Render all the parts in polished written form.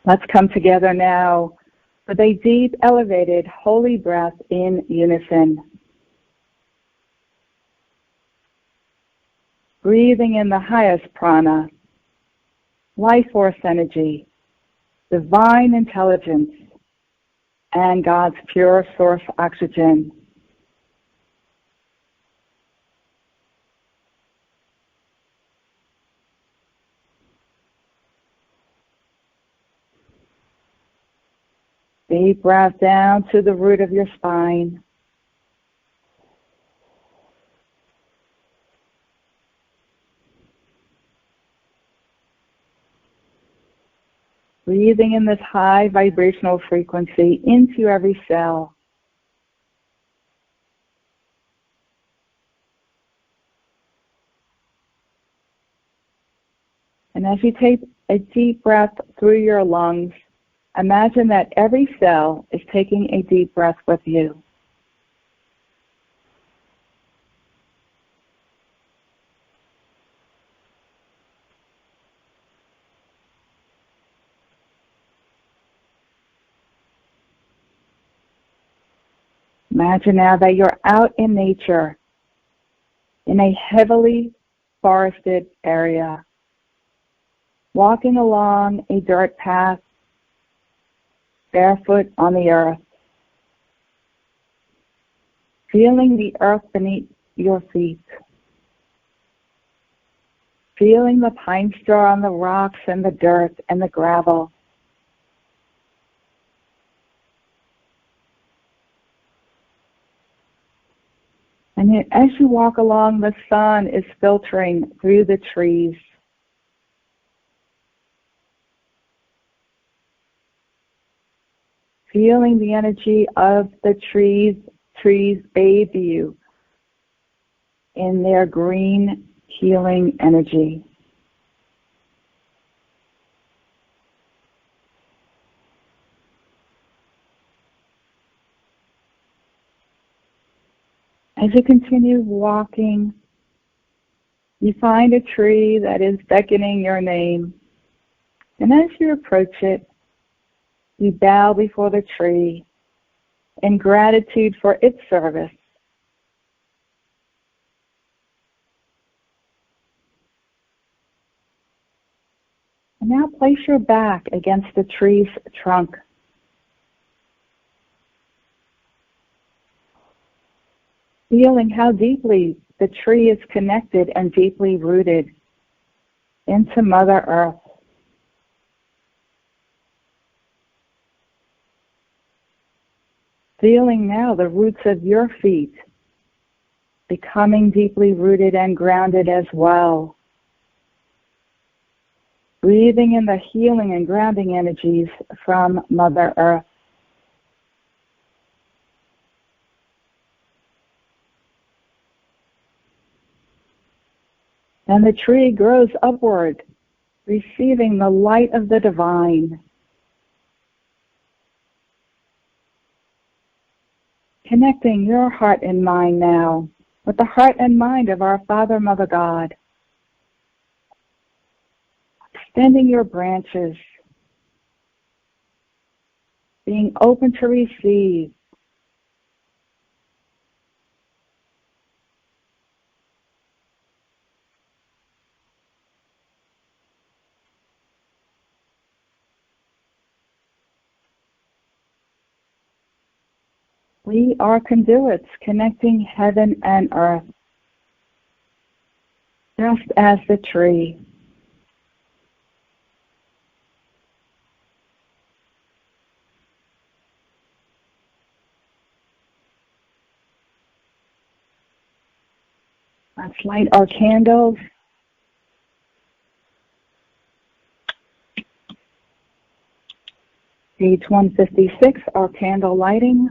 Let's come together now with a deep, elevated, holy breath in unison. Breathing in the highest prana, life force energy, divine intelligence, and God's pure source oxygen. Deep breath down to the root of your spine. Breathing in this high vibrational frequency into every cell. And as you take a deep breath through your lungs, imagine that every cell is taking a deep breath with you. Imagine now that you're out in nature, in a heavily forested area, walking along a dirt path, barefoot on the earth, feeling the earth beneath your feet, feeling the pine straw on the rocks and the dirt and the gravel. And yet, as you walk along, the sun is filtering through the trees. Feeling the energy of the trees. Trees bathe you in their green, healing energy. As you continue walking, you find a tree that is beckoning your name. And as you approach it, you bow before the tree in gratitude for its service. And now place your back against the tree's trunk. Feeling how deeply the tree is connected and deeply rooted into Mother Earth. Feeling now the roots of your feet becoming deeply rooted and grounded as well. Breathing in the healing and grounding energies from Mother Earth. And the tree grows upward, receiving the light of the divine. Connecting your heart and mind now with the heart and mind of our Father, Mother God. Extending your branches, being open to receive. We are conduits connecting heaven and earth, just as the tree. Let's light our candles. Page 156, our candle lighting.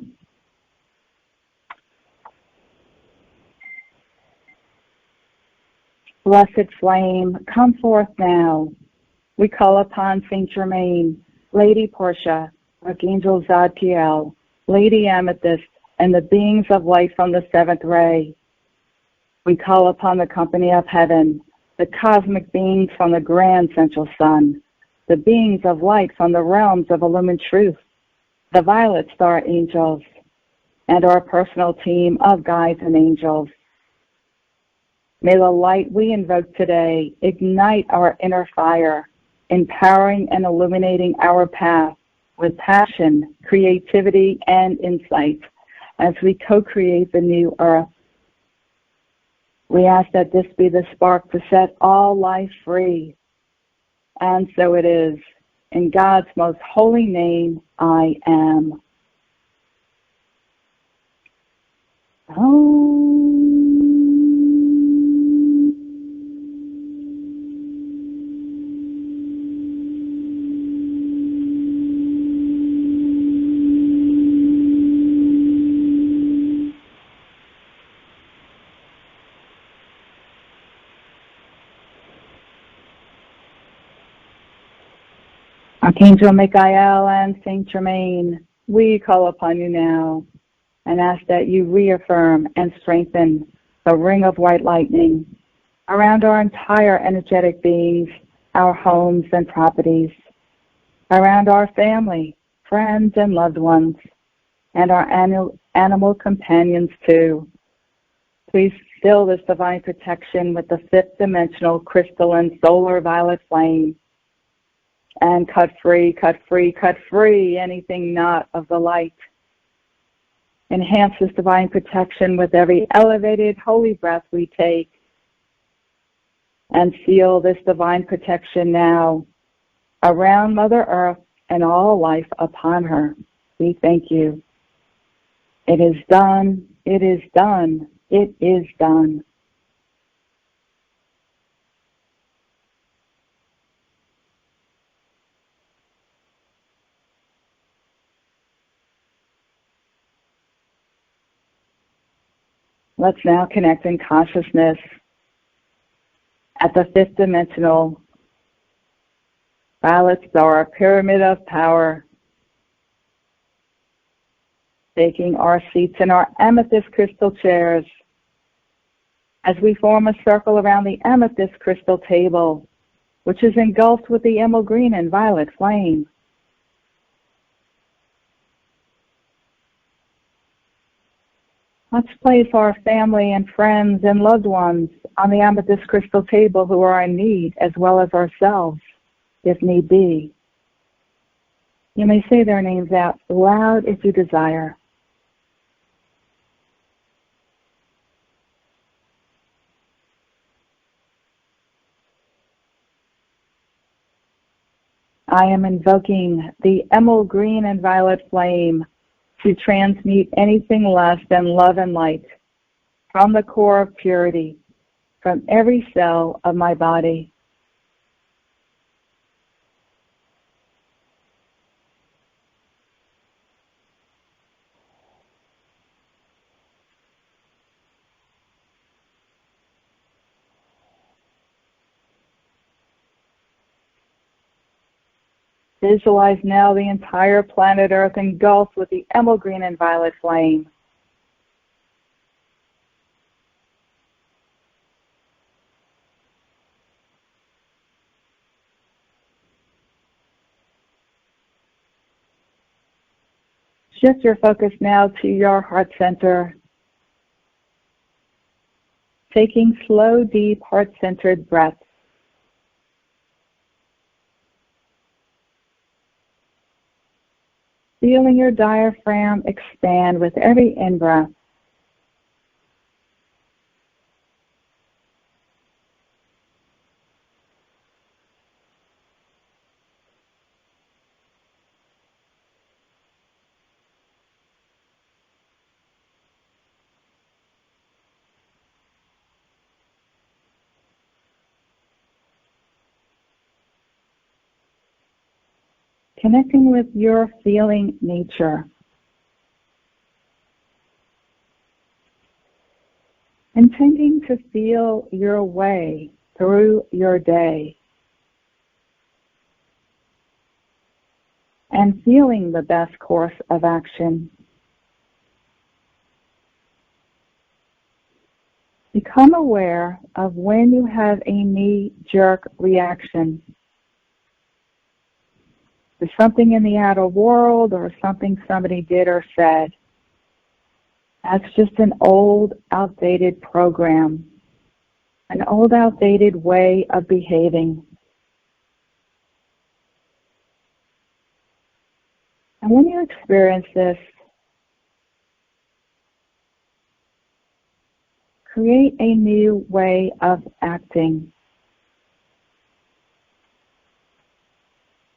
Blessed flame, come forth now. We call upon Saint Germain, Lady Portia, Archangel Zadkiel, Lady Amethyst, and the beings of light from the seventh ray. We call upon the company of heaven, the cosmic beings from the grand central sun, the beings of light from the realms of illumined truth, the violet star angels, and our personal team of guides and angels. May the light we invoke today ignite our inner fire, empowering and illuminating our path with passion, creativity, and insight as we co-create the new earth. We ask that this be the spark to set all life free. And so it is. In God's most holy name, I am. Archangel Michael and Saint Germain, we call upon you now and ask that you reaffirm and strengthen the ring of white lightning around our entire energetic beings, our homes and properties, around our family, friends and loved ones, and our animal companions too. Please fill this divine protection with the fifth dimensional crystalline solar violet flame, and cut free anything not of the light. Enhance this divine protection with every elevated holy breath we take, and feel this divine protection now around Mother Earth and all life upon her. We thank you. It is done, it is done, it is done. Let's now connect in consciousness at the fifth dimensional violet star pyramid of power, taking our seats in our amethyst crystal chairs as we form a circle around the amethyst crystal table, which is engulfed with the emerald green and violet flame. Let's place our family and friends and loved ones on the amethyst crystal table who are in need, as well as ourselves, if need be. You may say their names out loud if you desire. I am invoking the emerald green and violet flame to transmute anything less than love and light from the core of purity, from every cell of my body. Visualize now the entire planet Earth engulfed with the emerald green and violet flame. Shift your focus now to your heart center, taking slow, deep, heart-centered breaths. Feeling your diaphragm expand with every in-breath. Connecting with your feeling nature. Intending to feel your way through your day. And feeling the best course of action. Become aware of when you have a knee-jerk reaction. to something in the outer world or something somebody did or said. That's just an old, outdated program, an old, outdated way of behaving. And when you experience this, create a new way of acting.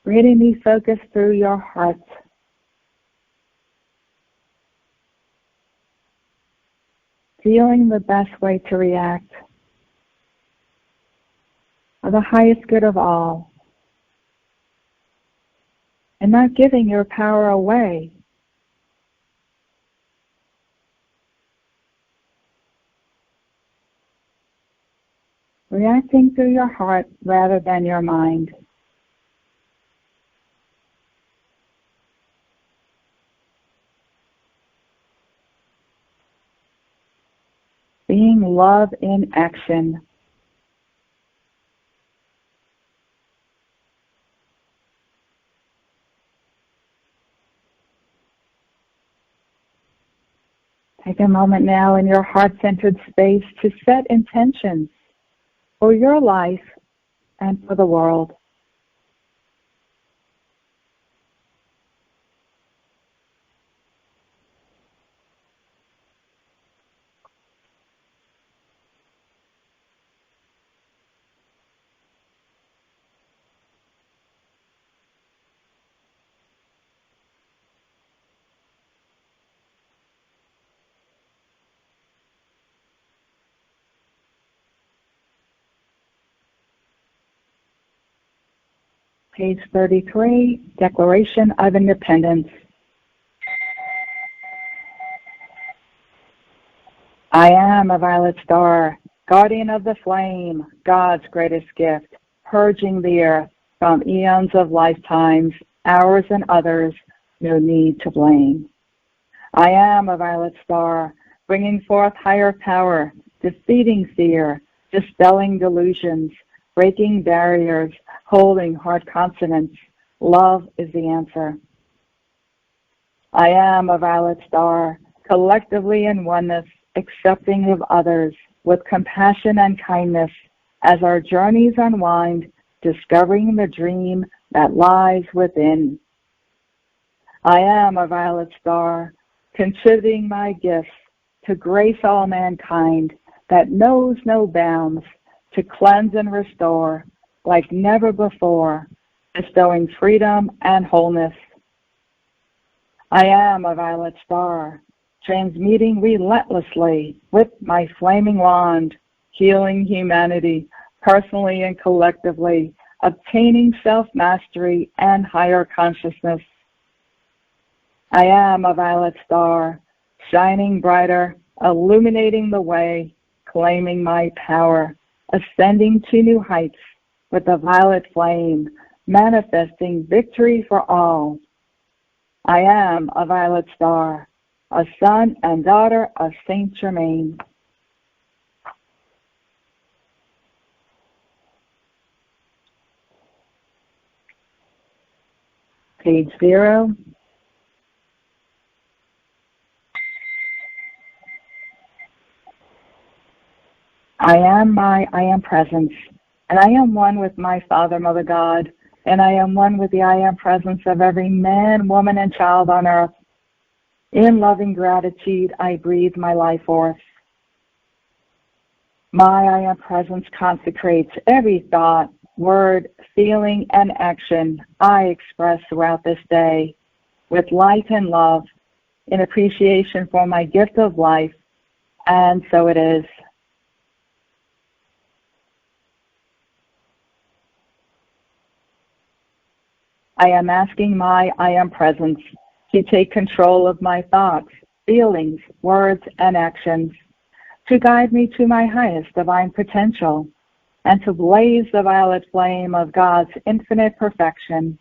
Create a new focus through your heart. Feeling the best way to react for the highest good of all. And not giving your power away. Reacting through your heart rather than your mind. Being love in action. Take a moment now in your heart-centered space to set intentions for your life and for the world. Page 33, Declaration of Independence. I am a violet star, guardian of the flame, God's greatest gift, purging the earth from eons of lifetimes, ours and others, no need to blame. I am a violet star, bringing forth higher power, defeating fear, dispelling delusions, breaking barriers, holding hard consonants. Love is the answer. I am a violet star, collectively in oneness, accepting of others with compassion and kindness as our journeys unwind, discovering the dream that lies within. I am a violet star, contributing my gifts to grace all mankind that knows no bounds, to cleanse and restore like never before, bestowing freedom and wholeness. I am a violet star, transmuting relentlessly with my flaming wand, healing humanity personally and collectively, obtaining self-mastery and higher consciousness. I am a violet star, shining brighter, illuminating the way, claiming my power, ascending to new heights with the violet flame, manifesting victory for all. I am a violet star, a son and daughter of Saint Germain. Page 0. I am presence, and I am one with my Father, Mother God, and I am one with the I am presence of every man, woman, and child on earth. In loving gratitude, I breathe my life forth. My I am presence consecrates every thought, word, feeling, and action I express throughout this day with light and love in appreciation for my gift of life, and so it is. I am asking my I am presence to take control of my thoughts, feelings, words, and actions, to guide me to my highest divine potential, and to blaze the violet flame of God's infinite perfection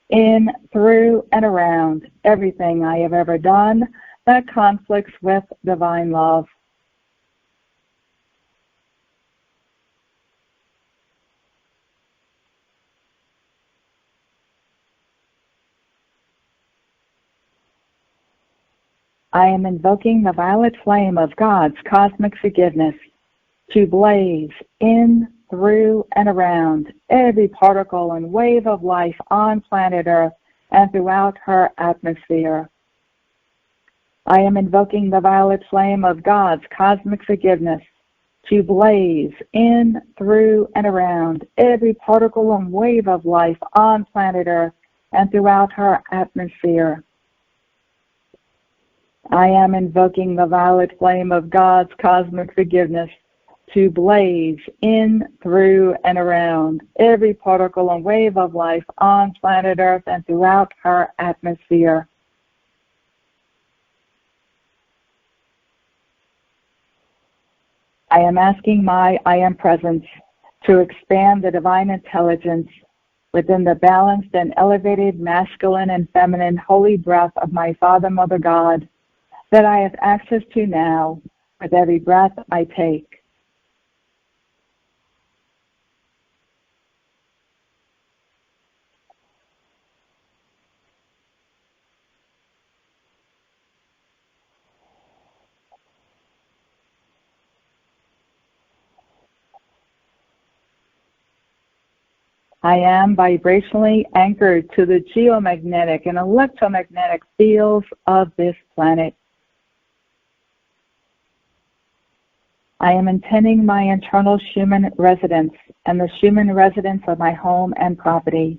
in, through, and around everything I have ever done that conflicts with divine love. I am invoking the violet flame of God's cosmic forgiveness to blaze in, through, and around every particle and wave of life on planet Earth and throughout her atmosphere. I am invoking the violet flame of God's cosmic forgiveness to blaze in, through, and around every particle and wave of life on planet Earth and throughout her atmosphere. I am invoking the violet flame of God's cosmic forgiveness to blaze in, through, and around every particle and wave of life on planet Earth and throughout her atmosphere. I am asking my I Am Presence to expand the divine intelligence within the balanced and elevated masculine and feminine holy breath of my Father, Mother, God, that I have access to now with every breath I take. I am vibrationally anchored to the geomagnetic and electromagnetic fields of this planet. I am intending my internal Schumann resonance and the Schumann resonance of my home and property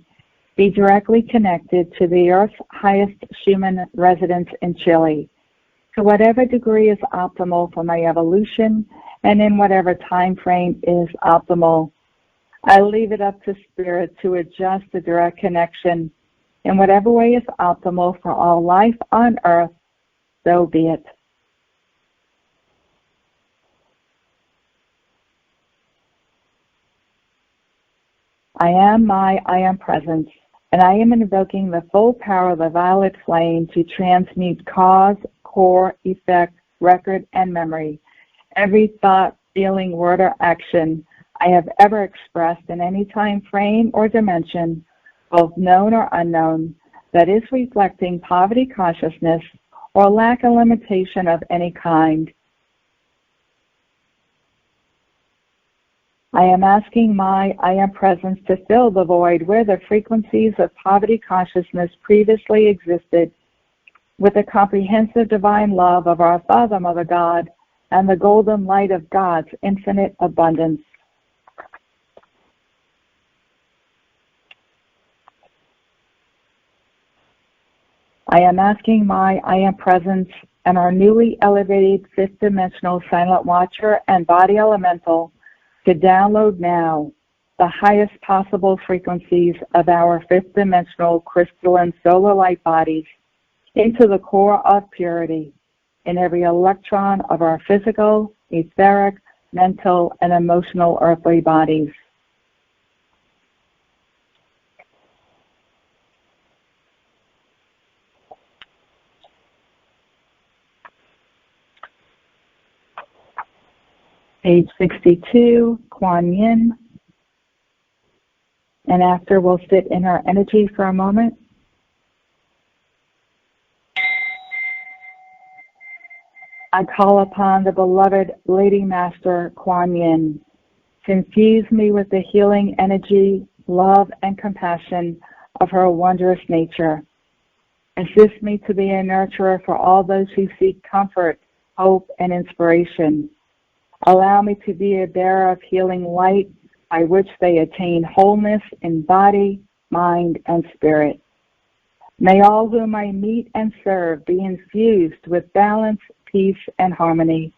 be directly connected to the Earth's highest Schumann resonance in Chile, to whatever degree is optimal for my evolution and in whatever time frame is optimal. I leave it up to Spirit to adjust the direct connection in whatever way is optimal for all life on Earth, so be it. I am my I Am Presence, and I am invoking the full power of the violet flame to transmute cause, core, effect, record, and memory, every thought, feeling, word, or action I have ever expressed in any time frame or dimension, both known or unknown, that is reflecting poverty consciousness or lack and limitation of any kind. I am asking my I Am Presence to fill the void where the frequencies of poverty consciousness previously existed with the comprehensive divine love of our Father, Mother, God, and the golden light of God's infinite abundance. I am asking my I Am Presence and our newly elevated fifth dimensional silent watcher and body elemental to download now the highest possible frequencies of our fifth dimensional crystalline solar light bodies into the core of purity in every electron of our physical, etheric, mental, and emotional earthly bodies. Page 62, Kuan Yin. And after, we'll sit in our energy for a moment. I call upon the beloved Lady Master Kuan Yin to infuse me with the healing energy, love, and compassion of her wondrous nature. Assist me to be a nurturer for all those who seek comfort, hope, and inspiration. Allow me to be a bearer of healing light by which they attain wholeness in body, mind, and spirit. May all whom I meet and serve be infused with balance, peace, and harmony.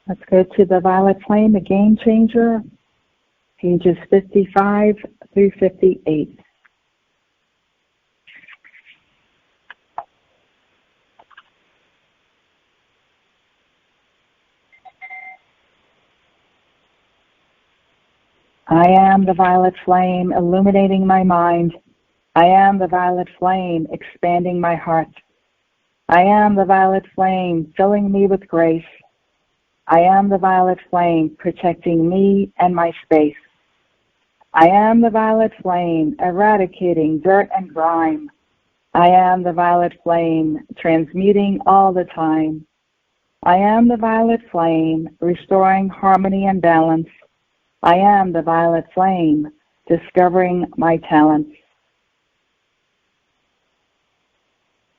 Let's go to the violet flame, the game changer, pages 55 through 58. I am the violet flame illuminating my mind. I am the violet flame expanding my heart. I am the violet flame filling me with grace. I am the violet flame protecting me and my space. I am the violet flame eradicating dirt and grime. I am the violet flame transmuting all the time. I am the violet flame restoring harmony and balance. I am the violet flame discovering my talents.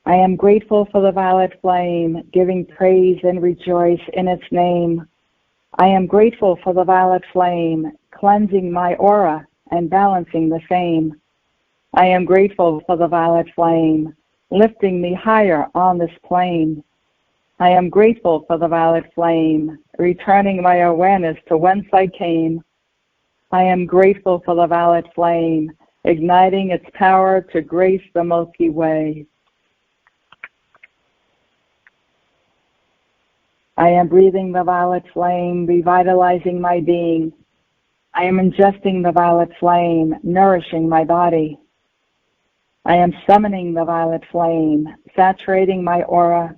I am grateful for the violet flame, giving praise and rejoice in its name. I am grateful for the violet flame, cleansing my aura and balancing the same. I am grateful for the violet flame, lifting me higher on this plane. I am grateful for the violet flame, returning my awareness to whence I came. I am grateful for the violet flame, igniting its power to grace the Milky Way. I am breathing the violet flame, revitalizing my being. I am ingesting the violet flame, nourishing my body. I am summoning the violet flame, saturating my aura.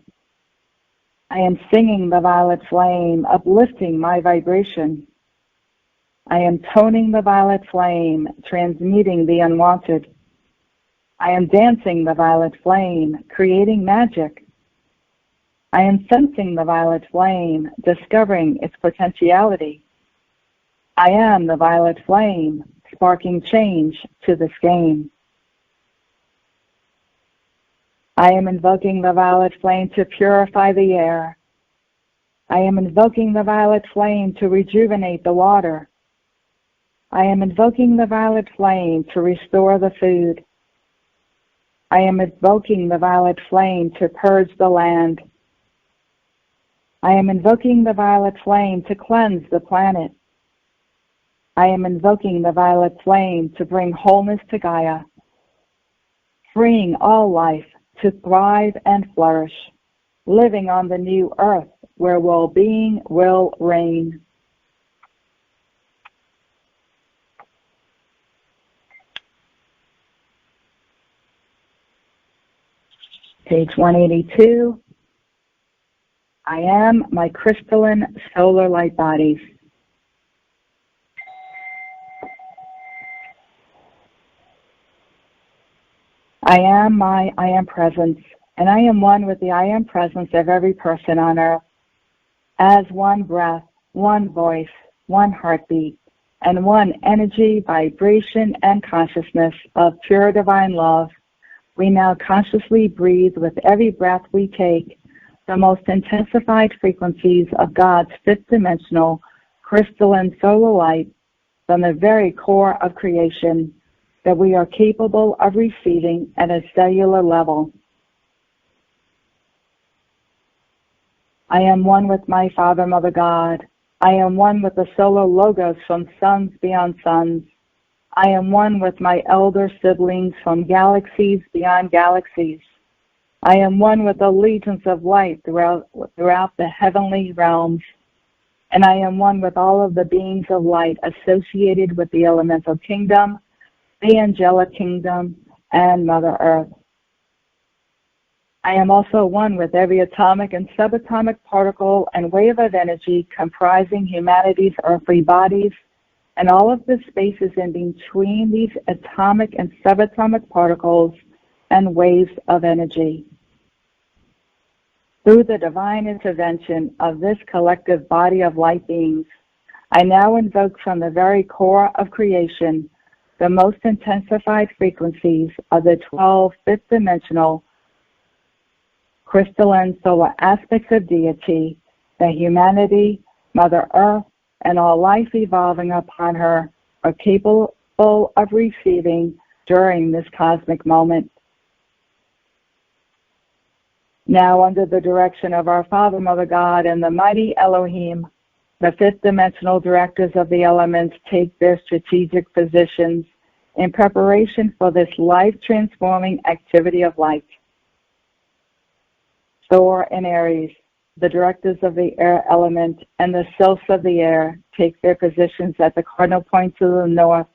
I am singing the violet flame, uplifting my vibration. I am toning the violet flame, transmuting the unwanted. I am dancing the violet flame, creating magic. I am sensing the violet flame, discovering its potentiality. I am the violet flame, sparking change to this game. I am invoking the violet flame to purify the air. I am invoking the violet flame to rejuvenate the water. I am invoking the violet flame to restore the food. I am invoking the violet flame to purge the land. I am invoking the violet flame to cleanse the planet. I am invoking the violet flame to bring wholeness to Gaia, freeing all life to thrive and flourish, living on the new earth where well-being will reign. Page 182. I am my crystalline solar light bodies. I am my I am presence, and I am one with the I am presence of every person on earth. As one breath, one voice, one heartbeat, and one energy, vibration, and consciousness of pure divine love, we now consciously breathe with every breath we take the most intensified frequencies of God's fifth-dimensional crystalline solar light from the very core of creation that we are capable of receiving at a cellular level. I am one with my Father, Mother God. I am one with the solar logos from suns beyond suns. I am one with my elder siblings from galaxies beyond galaxies. I am one with the legions of light throughout the heavenly realms. And I am one with all of the beings of light associated with the elemental kingdom, the angelic kingdom, and Mother Earth. I am also one with every atomic and subatomic particle and wave of energy comprising humanity's earthly bodies and all of the spaces in between these atomic and subatomic particles and waves of energy. Through the divine intervention of this collective body of light beings, I now invoke from the very core of creation the most intensified frequencies of the 12 fifth-dimensional crystalline solar aspects of deity that humanity, Mother Earth, and all life evolving upon her are capable of receiving during this cosmic moment. Now, under the direction of our Father, Mother God, and the mighty Elohim, The fifth dimensional directors of the elements take their strategic positions in preparation for this life-transforming activity of light. Thor and Aries, the directors of the air element, and the sylphs of the air take their positions at the cardinal points to the north.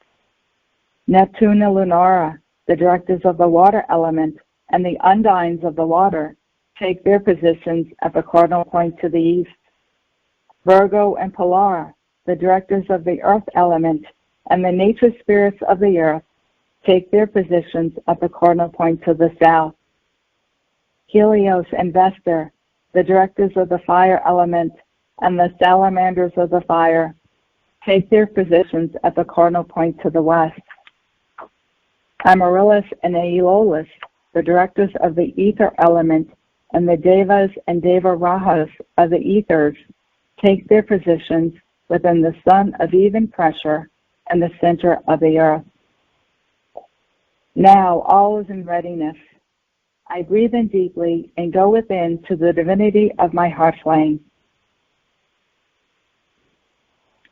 Neptune and Lunara, the directors of the water element, and the undines of the water take their positions at the cardinal point to the east. Virgo and Polar, the directors of the earth element, and the nature spirits of the earth take their positions at the cardinal point to the south. Helios and Vesta, the directors of the fire element, and the salamanders of the fire take their positions at the cardinal point to the west. Amaryllis and Aeolus, the directors of the ether element, and the Devas and Deva-Rahas of the ethers take their positions within the sun of even pressure and the center of the earth. Now all is in readiness. I breathe in deeply and go within to the divinity of my heart flame.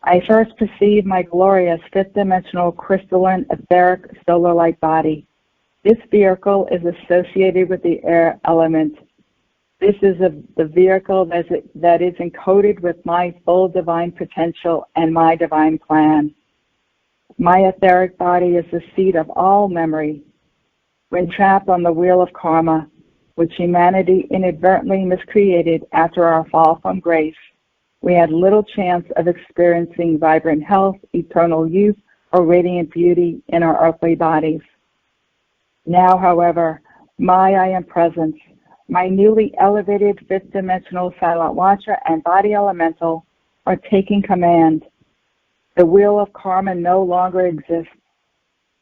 I first perceive my glorious fifth-dimensional crystalline etheric solar light body. This vehicle is associated with the air element. This is the vehicle that is encoded with my full divine potential and my divine plan. My etheric body is the seat of all memory. When trapped on the wheel of karma, which humanity inadvertently miscreated after our fall from grace, we had little chance of experiencing vibrant health, eternal youth, or radiant beauty in our earthly bodies. Now, however, I am presence, my newly elevated fifth-dimensional silent watcher and body elemental are taking command. The wheel of karma no longer exists.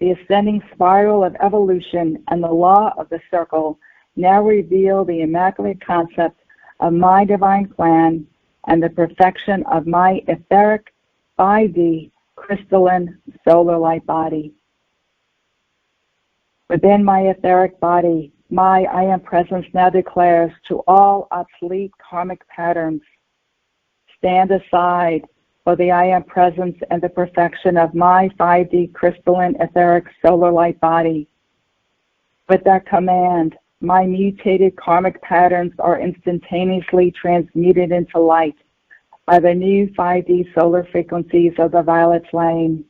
The ascending spiral of evolution and the law of the circle now reveal the immaculate concept of my divine plan and the perfection of my etheric 5D crystalline solar light body. Within my etheric body, my I am presence now declares to all obsolete karmic patterns, stand aside for the I am presence and the perfection of my 5D crystalline etheric solar light body. With that command, my mutated karmic patterns are instantaneously transmuted into light by the new 5D solar frequencies of the violet flame.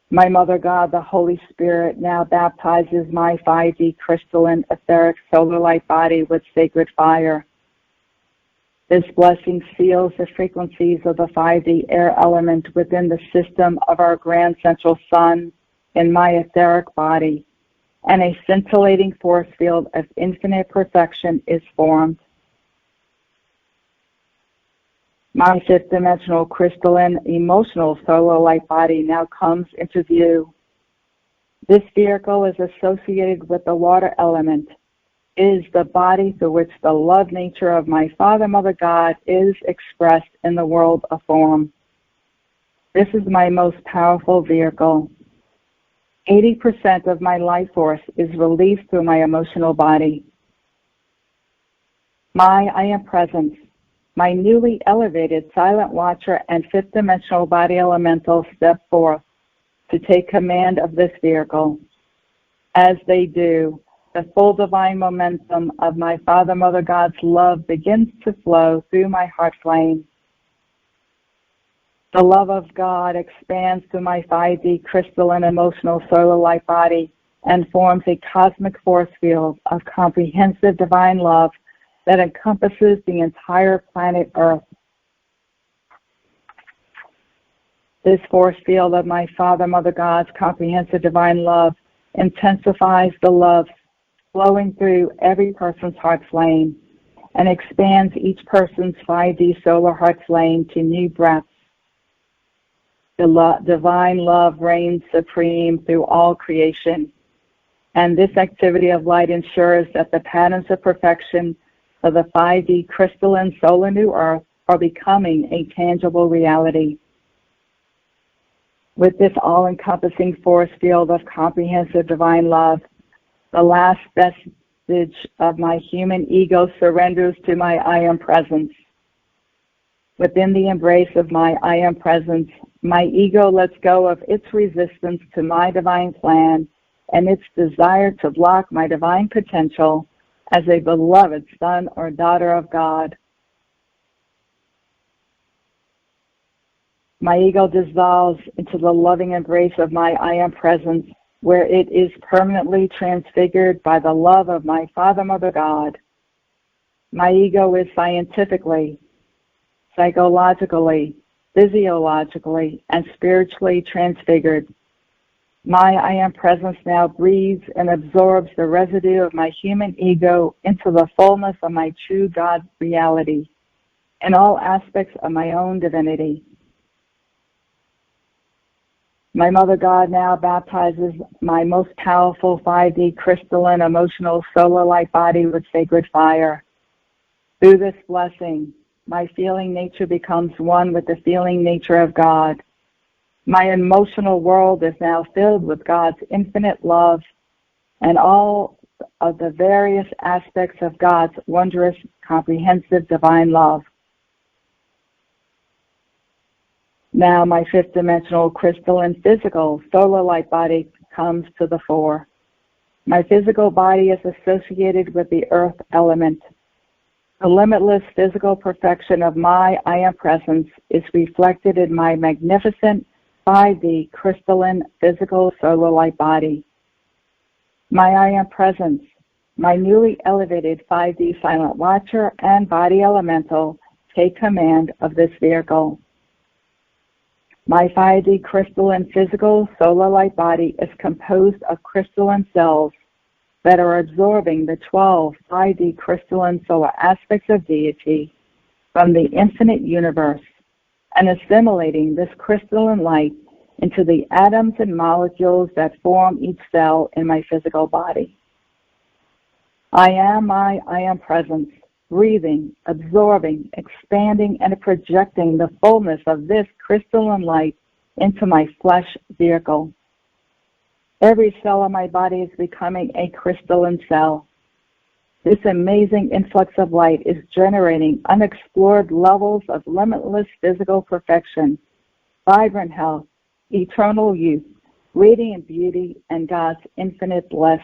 My Mother God, the Holy Spirit, now baptizes my 5D crystalline etheric solar light body with sacred fire. This blessing seals the frequencies of the 5D air element within the system of our grand central sun in my etheric body, and a scintillating force field of infinite perfection is formed. My fifth-dimensional crystalline emotional solar light body now comes into view. This vehicle is associated with the water element. It is the body through which the love nature of my Father, Mother God is expressed in the world of form. This is my most powerful vehicle. 80% of my life force is released through my emotional body. I am presence, my newly elevated silent watcher and fifth-dimensional body elemental step forth to take command of this vehicle. As they do, the full divine momentum of my Father, Mother God's love begins to flow through my heart flame. The love of God expands through my 5D crystalline emotional solar light body and forms a cosmic force field of comprehensive divine love that encompasses the entire planet Earth. This force field of my Father, Mother God's comprehensive divine love intensifies the love flowing through every person's heart flame and expands each person's 5D solar heart flame to new breaths. The divine love reigns supreme through all creation, and this activity of light ensures that the patterns of perfection of the 5D crystalline solar new earth are becoming a tangible reality. With this all-encompassing force field of comprehensive divine love, the last vestige of my human ego surrenders to my I Am Presence. Within the embrace of my I Am Presence, my ego lets go of its resistance to my divine plan and its desire to block my divine potential as a beloved son or daughter of God. My ego dissolves into the loving embrace of my I Am Presence, where it is permanently transfigured by the love of my Father, Mother, God. My ego is scientifically, psychologically, physiologically, and spiritually transfigured. My I Am Presence now breathes and absorbs the residue of my human ego into the fullness of my true God reality and all aspects of my own divinity. My Mother God now baptizes my most powerful 5D crystalline emotional solar light body with sacred fire. Through this blessing, my feeling nature becomes one with the feeling nature of God. My emotional world is now filled with God's infinite love and all of the various aspects of God's wondrous, comprehensive divine love. Now my fifth dimensional crystalline physical solar light body comes to the fore. My physical body is associated with the earth element. The limitless physical perfection of my I Am Presence is reflected in my magnificent 5D crystalline physical solar light body. My I Am Presence, my newly elevated 5D silent watcher and body elemental take command of this vehicle. My 5D crystalline physical solar light body is composed of crystalline cells that are absorbing the 12 5D crystalline solar aspects of deity from the infinite universe and assimilating this crystalline light into the atoms and molecules that form each cell in my physical body. I am my I Am Presence, breathing, absorbing, expanding, and projecting the fullness of this crystalline light into my flesh vehicle. Every cell of my body is becoming a crystalline cell. This amazing influx of light is generating unexplored levels of limitless physical perfection, vibrant health, eternal youth, radiant beauty, and God's infinite bliss.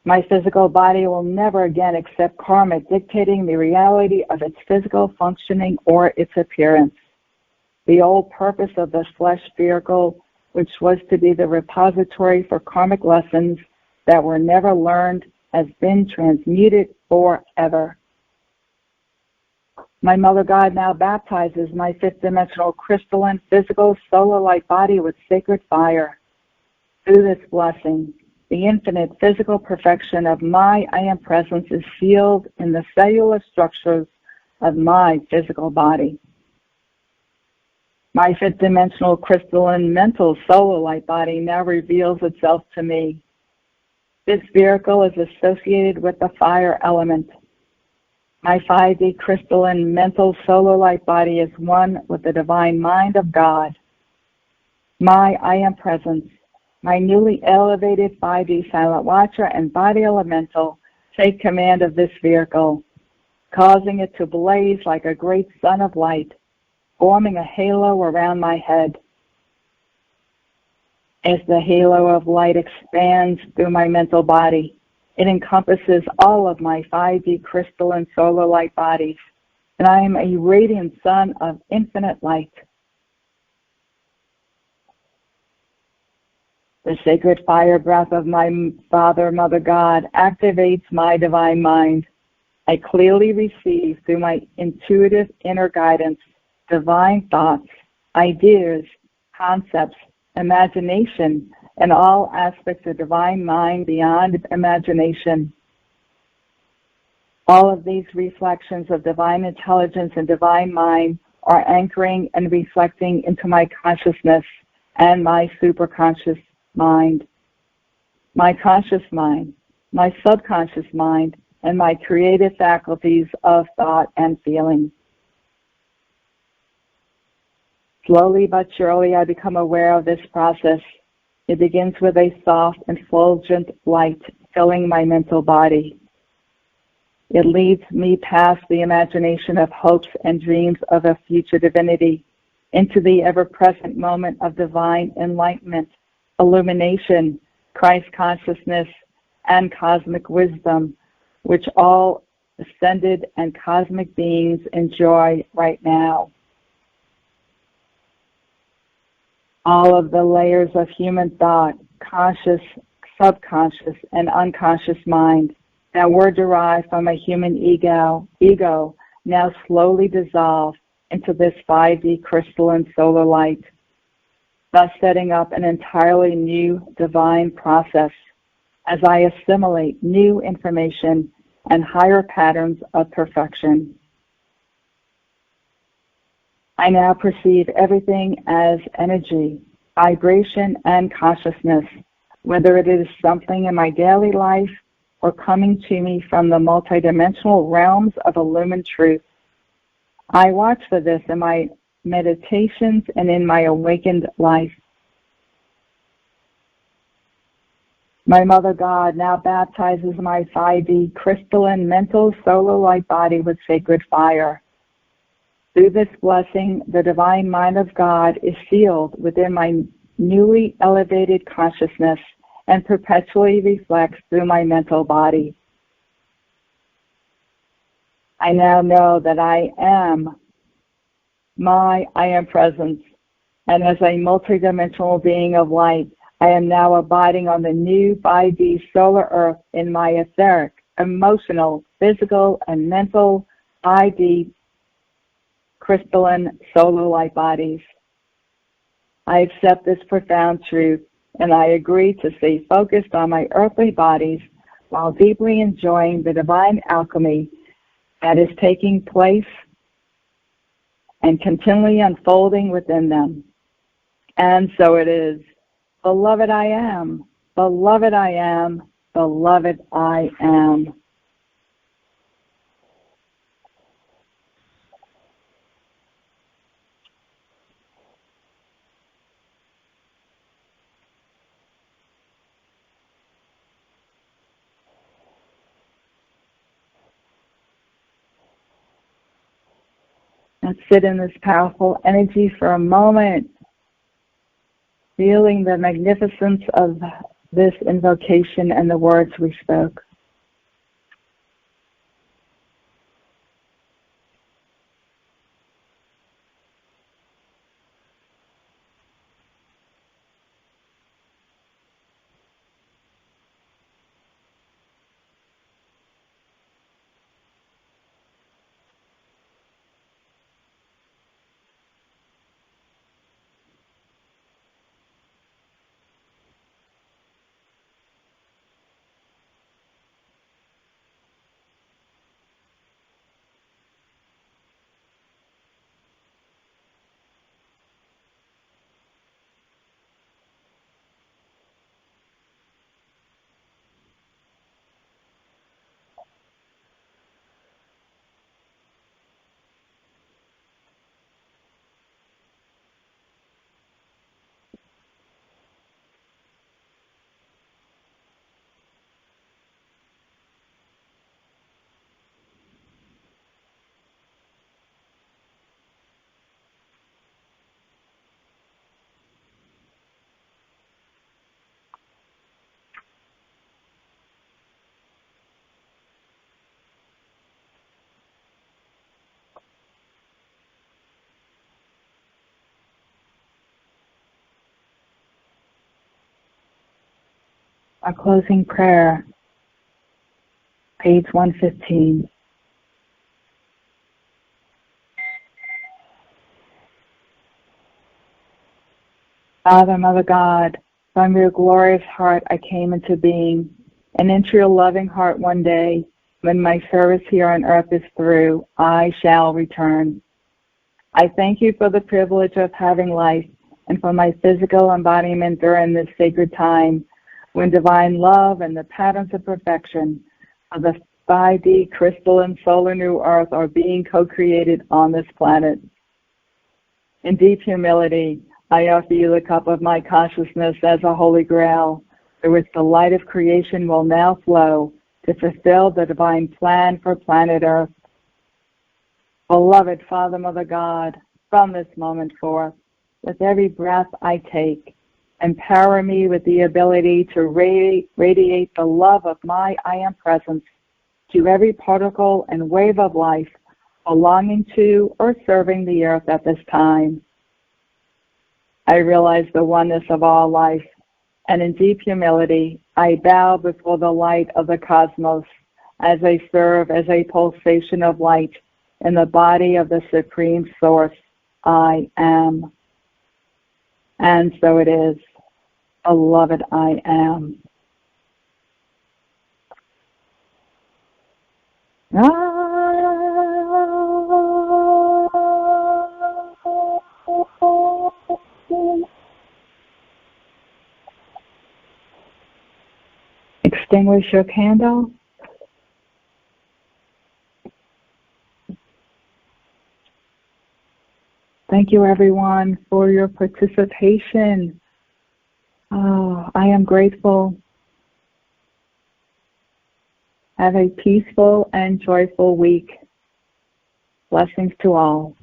My physical body will never again accept karma dictating the reality of its physical functioning or its appearance. The old purpose of the flesh vehicle, which was to be the repository for karmic lessons that were never learned, has been transmuted forever. My Mother God now baptizes my fifth dimensional crystalline physical solar light body with sacred fire. Through this blessing, the infinite physical perfection of my I Am Presence is sealed in the cellular structures of my physical body. My fifth dimensional crystalline mental solar light body now reveals itself to me. This vehicle is associated with the fire element. My 5D crystalline mental solar light body is one with the divine mind of God. My I Am Presence, my newly elevated 5D silent watcher and body elemental take command of this vehicle, causing it to blaze like a great sun of light, forming a halo around my head. As the halo of light expands through my mental body, it encompasses all of my 5D crystalline solar light bodies, and I am a radiant sun of infinite light. The sacred fire breath of my Father, Mother God activates my divine mind. I clearly receive through my intuitive inner guidance divine thoughts, ideas, concepts, imagination, and all aspects of divine mind beyond imagination. All of these reflections of divine intelligence and divine mind are anchoring and reflecting into my consciousness and my superconscious mind, my conscious mind, my subconscious mind, and my creative faculties of thought and feeling. Slowly but surely, I become aware of this process. It begins with a soft, effulgent light filling my mental body. It leads me past the imagination of hopes and dreams of a future divinity into the ever-present moment of divine enlightenment, illumination, Christ consciousness, and cosmic wisdom, which all ascended and cosmic beings enjoy right now. All of the layers of human thought, conscious, subconscious, and unconscious mind that were derived from a human ego now slowly dissolve into this 5D crystalline solar light, thus setting up an entirely new divine process as I assimilate new information and higher patterns of perfection. I now perceive everything as energy, vibration, and consciousness, whether it is something in my daily life or coming to me from the multidimensional realms of illumined truth. I watch for this in my meditations and in my awakened life. My Mother God now baptizes my 5D crystalline mental solar light body with sacred fire. Through this blessing, the divine mind of God is sealed within my newly elevated consciousness and perpetually reflects through my mental body. I now know that I am presence, and as a multidimensional being of light, I am now abiding on the new 5D solar earth in my etheric, emotional, physical, and mental 5D crystalline solar light bodies. I accept this profound truth, and I agree to stay focused on my earthly bodies while deeply enjoying the divine alchemy that is taking place and continually unfolding within them. And so it is. Beloved I am, beloved I am, beloved I am. Let's sit in this powerful energy for a moment, feeling the magnificence of this invocation and the words we spoke. Our closing prayer, page 115. Father, Mother God, from your glorious heart I came into being, and into your loving heart one day, when my service here on earth is through, I shall return. I thank you for the privilege of having life and for my physical embodiment during this sacred time, when divine love and the patterns of perfection of the 5D crystalline solar new earth are being co-created on this planet. In deep humility, I offer you the cup of my consciousness as a holy grail, through which the light of creation will now flow to fulfill the divine plan for planet Earth. Beloved Father, Mother God, from this moment forth, with every breath I take, empower me with the ability to radiate the love of my I Am Presence to every particle and wave of life belonging to or serving the earth at this time. I realize the oneness of all life, and in deep humility, I bow before the light of the cosmos as I serve as a pulsation of light in the body of the Supreme Source, I Am. And so it is. Beloved, I am. Extinguish your candle. Thank you, everyone, for your participation. Oh, I am grateful. Have a peaceful and joyful week. Blessings to all.